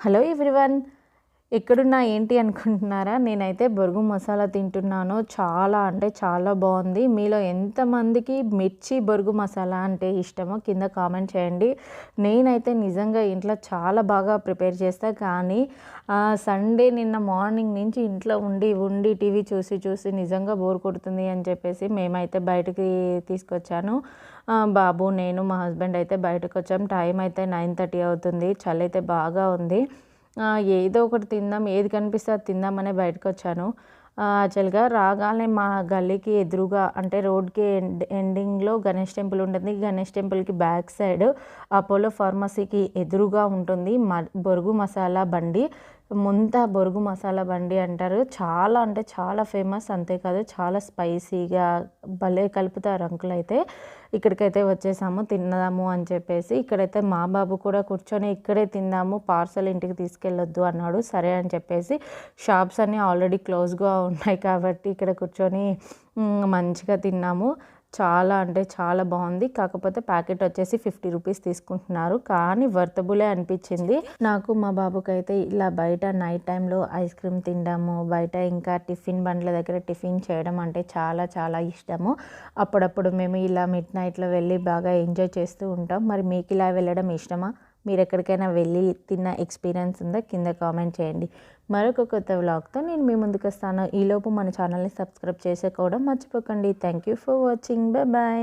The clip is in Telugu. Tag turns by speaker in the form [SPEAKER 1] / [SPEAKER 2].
[SPEAKER 1] హలో ఎవ్రీవన్, ఎక్కడున్నా ఏంటి అనుకుంటున్నారా? నేనైతే బొరుగు మసాలా తింటున్నాను. చాలా అంటే చాలా బాగుంది. మీలో ఎంతమందికి మిర్చి బొరుగు మసాలా అంటే ఇష్టమో కింద కామెంట్ చేయండి. నేనైతే నిజంగా ఇంట్లో చాలా బాగా ప్రిపేర్ చేస్తా. కానీ సండే నిన్న మార్నింగ్ నుంచి ఇంట్లో ఉండి టీవీ చూసి నిజంగా బోర్ కొడుతుంది అని చెప్పేసి మేమైతే బయటకి తీసుకొచ్చాను. బాబు, నేను, మా హస్బెండ్ అయితే బయటకు వచ్చాం. టైం అయితే 9:30 అవుతుంది. చలి అయితే బాగా ఉంది. ఏదో ఒకటి తిందాం, ఏది కనిపిస్తే అది తిందామనే బయటకొచ్చాను. యాక్చువల్‌గా రాగానే మా గల్లీకి ఎదురుగా అంటే రోడ్‌కి ఎండింగ్‌లో గణేష్ టెంపుల్ ఉంటుంది. గణేష్ టెంపుల్‌కి బ్యాక్ సైడ్ అపోలో ఫార్మసీకి ఎదురుగా ఉంటుంది బొరుగు మసాలా బండి. ముంత బొరుగు మసాలా బండి అంటారు. చాలా అంటే చాలా ఫేమస్. అంతేకాదు, చాలా స్పైసీగా భలే కలుపుతారు అంకులైతే. ఇక్కడికైతే వచ్చేసాము తిందాము అని చెప్పేసి. ఇక్కడైతే మా బాబు కూడా కూర్చొని ఇక్కడే తిందాము, పార్సల్ ఇంటికి తీసుకెళ్ళొద్దు అన్నాడు. సరే అని చెప్పేసి షాప్స్ అన్నీ ఆల్రెడీ క్లోజ్గా ఉన్నాయి కాబట్టి ఇక్కడ కూర్చొని మంచిగా తిన్నాము. చాలా అంటే చాలా బాగుంది. కాకపోతే ప్యాకెట్ వచ్చేసి 50 రూపీస్ తీసుకుంటున్నారు. కానీ వర్తబులే అనిపించింది నాకు. మా బాబుకైతే ఇలా బయట నైట్ టైంలో ఐస్ క్రీమ్ తినడము, బయట ఇంకా టిఫిన్ బండ్ల దగ్గర టిఫిన్ చేయడం అంటే చాలా చాలా ఇష్టము. అప్పుడప్పుడు మేము ఇలా మిడ్ నైట్లో వెళ్ళి బాగా ఎంజాయ్ చేస్తూ ఉంటాం. మరి మీకు ఇలా వెళ్ళడం ఇష్టమా? మీరు ఎక్కడికైనా వెళ్ళి తిన్న ఎక్స్పీరియన్స్ ఉందా? కింద కామెంట్ చేయండి. మరొక కొత్త వ్లాగ్తో నేను మీ ముందుకు వస్తాను. ఈలోపు మన ఛానల్ని సబ్స్క్రైబ్ చేసుకోవడం మర్చిపోకండి. Thank you for watching. Bye.